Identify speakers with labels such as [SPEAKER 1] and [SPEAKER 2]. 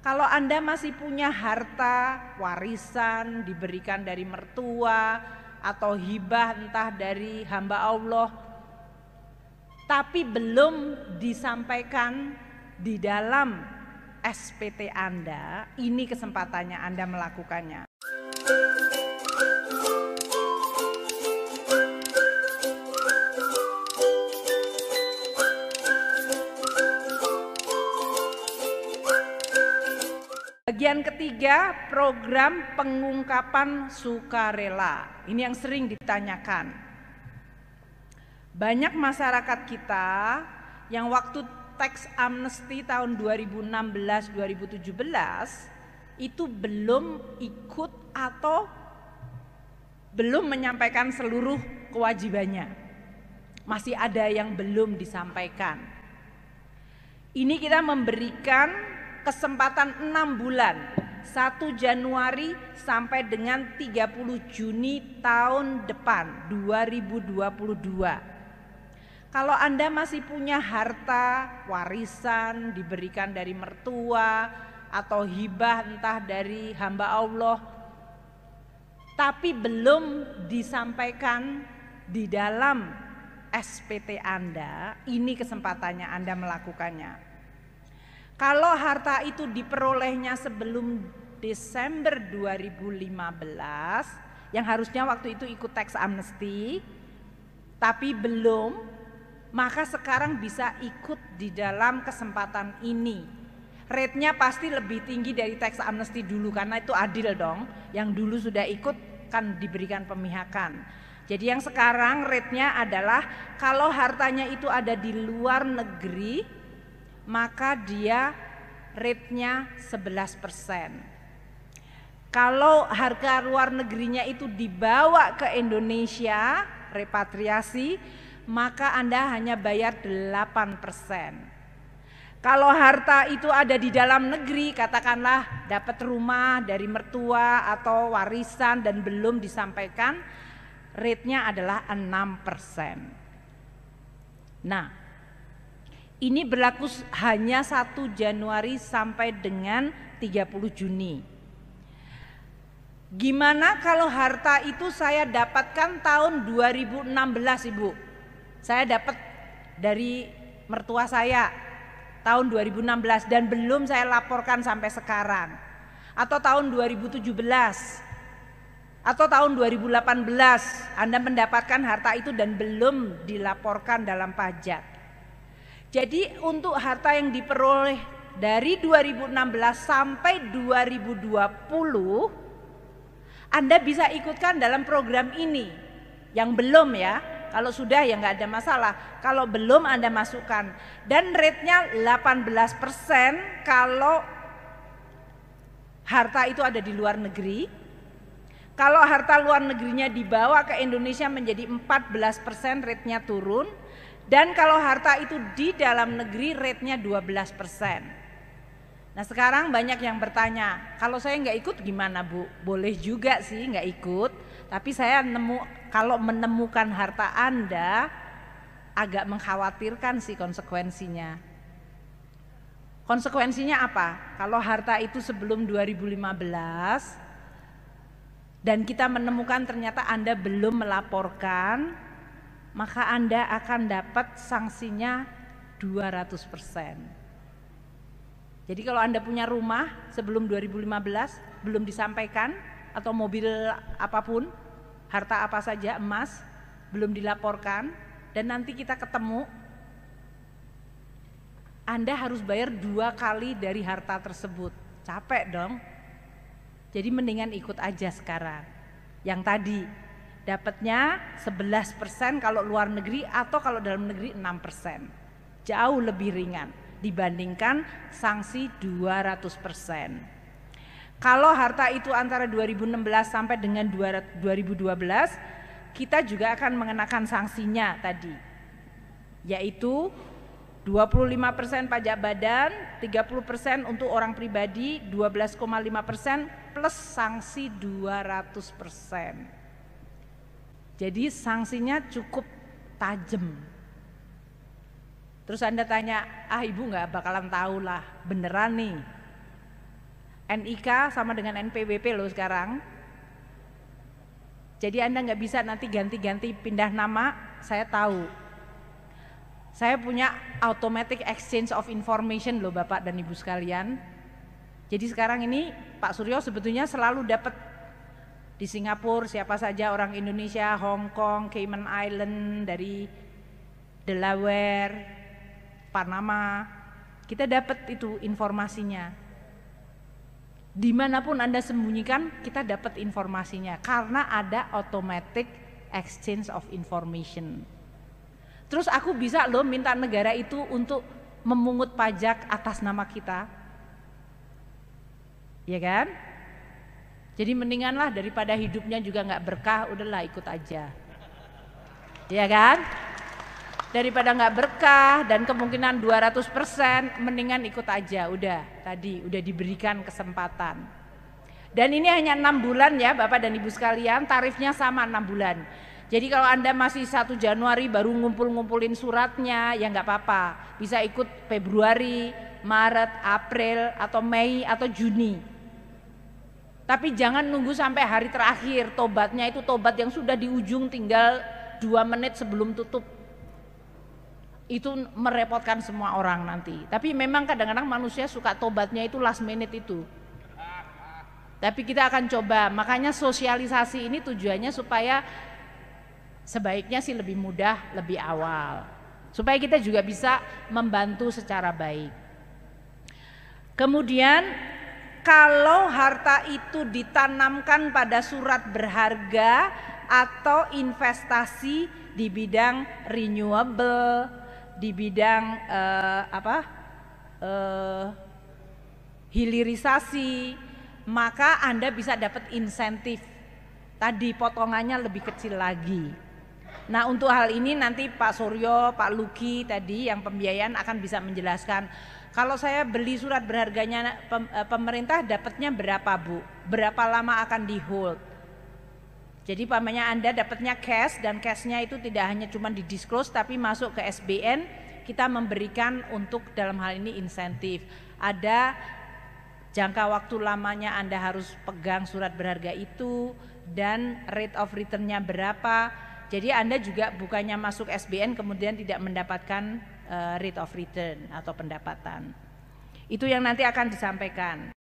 [SPEAKER 1] Kalau Anda masih punya harta warisan diberikan dari mertua atau hibah entah dari hamba Allah, tapi belum disampaikan di dalam SPT Anda, ini kesempatannya Anda melakukannya. Bagian ketiga, program pengungkapan sukarela. Ini yang sering ditanyakan. Banyak masyarakat kita yang waktu tax amnesty tahun 2016-2017 itu belum ikut atau belum menyampaikan seluruh kewajibannya. Masih ada yang belum disampaikan. Ini kita memberikan kesempatan 6 bulan, 1 Januari sampai dengan 30 Juni tahun depan 2022. Kalau Anda masih punya harta warisan diberikan dari mertua atau hibah entah dari hamba Allah, tapi belum disampaikan di dalam SPT Anda, ini kesempatannya Anda melakukannya. Kalau harta itu diperolehnya sebelum Desember 2015, yang harusnya waktu itu ikut tax amnesty, tapi belum, maka sekarang bisa ikut di dalam kesempatan ini. Rate-nya pasti lebih tinggi dari tax amnesty dulu, karena itu adil dong. Yang dulu sudah ikut kan diberikan pemihakan. Jadi yang sekarang rate-nya adalah kalau hartanya itu ada di luar negeri, maka dia rate-nya 11%. Kalau harga luar negerinya itu dibawa ke Indonesia, repatriasi, maka Anda hanya bayar 8%. Kalau harta itu ada di dalam negeri, katakanlah dapat rumah dari mertua atau warisan dan belum disampaikan, rate-nya adalah 6%. Nah, ini berlaku hanya 1 Januari sampai dengan 30 Juni. Gimana kalau harta itu saya dapatkan tahun 2016, Ibu? Saya dapat dari mertua saya tahun 2016 dan belum saya laporkan sampai sekarang. Atau tahun 2017 atau tahun 2018 Anda mendapatkan harta itu dan belum dilaporkan dalam pajak. Jadi untuk harta yang diperoleh dari 2016 sampai 2020, Anda bisa ikutkan dalam program ini. Yang belum ya, kalau sudah ya nggak ada masalah. Kalau belum Anda masukkan. Dan rate-nya 18% kalau harta itu ada di luar negeri. Kalau harta luar negerinya dibawa ke Indonesia menjadi 14%, rate-nya turun. Dan kalau harta itu di dalam negeri rate-nya 12%. Nah sekarang banyak yang bertanya, kalau saya nggak ikut gimana Bu? Boleh juga sih nggak ikut, tapi saya kalau menemukan harta Anda agak mengkhawatirkan sih konsekuensinya. Konsekuensinya apa? Kalau harta itu sebelum 2015 dan kita menemukan ternyata Anda belum melaporkan, maka Anda akan dapat sanksinya 200%. Jadi kalau Anda punya rumah sebelum 2015 belum disampaikan, atau mobil apapun, harta apa saja, emas, belum dilaporkan, dan nanti kita ketemu, Anda harus bayar 2 kali dari harta tersebut. Capek dong. Jadi mendingan ikut aja sekarang. Yang tadi dapatnya 11% kalau luar negeri, atau kalau dalam negeri 6%. Jauh lebih ringan dibandingkan sanksi 200%. Kalau harta itu antara 2016 sampai dengan 2012, kita juga akan mengenakan sanksinya tadi, yaitu 25% pajak badan, 30% untuk orang pribadi, 12,5% plus sanksi 200%. Jadi sanksinya cukup tajam. Terus Anda tanya, Ibu nggak bakalan tahu lah, beneran nih. NIK sama dengan NPWP loh sekarang. Jadi Anda nggak bisa nanti ganti-ganti pindah nama, saya tahu. Saya punya automatic exchange of information loh Bapak dan Ibu sekalian. Jadi sekarang ini Pak Suryo sebetulnya selalu dapat di Singapura siapa saja orang Indonesia, Hong Kong, Cayman Island, dari Delaware, Panama, kita dapat itu informasinya. Dimanapun Anda sembunyikan, kita dapat informasinya karena ada automatic exchange of information. Terus aku bisa loh minta negara itu untuk memungut pajak atas nama kita, ya kan? Jadi mendinganlah daripada hidupnya juga nggak berkah, udahlah ikut aja, ya kan? Daripada nggak berkah dan kemungkinan 200%, mendingan ikut aja, udah diberikan kesempatan. Dan ini hanya 6 bulan ya Bapak dan Ibu sekalian, tarifnya sama 6 bulan. Jadi kalau Anda masih 1 Januari baru ngumpulin suratnya, ya nggak apa-apa, bisa ikut Februari, Maret, April, atau Mei, atau Juni. Tapi jangan nunggu sampai hari terakhir, tobatnya itu tobat yang sudah di ujung tinggal 2 menit sebelum tutup. Itu merepotkan semua orang nanti. Tapi memang kadang-kadang manusia suka tobatnya itu last minute itu. Tapi kita akan coba, makanya sosialisasi ini tujuannya supaya sebaiknya sih lebih mudah, lebih awal. Supaya kita juga bisa membantu secara baik. Kemudian kalau harta itu ditanamkan pada surat berharga atau investasi di bidang renewable, di bidang hilirisasi, maka Anda bisa dapat insentif. Tadi potongannya lebih kecil lagi. Nah untuk hal ini nanti Pak Suryo, Pak Luki tadi yang pembiayaan akan bisa menjelaskan. Kalau saya beli surat berharganya pemerintah dapatnya berapa Bu? Berapa lama akan di hold? Jadi pamannya Anda dapatnya cash, dan cashnya itu tidak hanya cuma di disclose tapi masuk ke SBN, kita memberikan untuk dalam hal ini insentif. Ada jangka waktu lamanya Anda harus pegang surat berharga itu dan rate of return-nya berapa. Jadi Anda juga bukannya masuk SBN kemudian tidak mendapatkan rate of return atau pendapatan. Itu yang nanti akan disampaikan.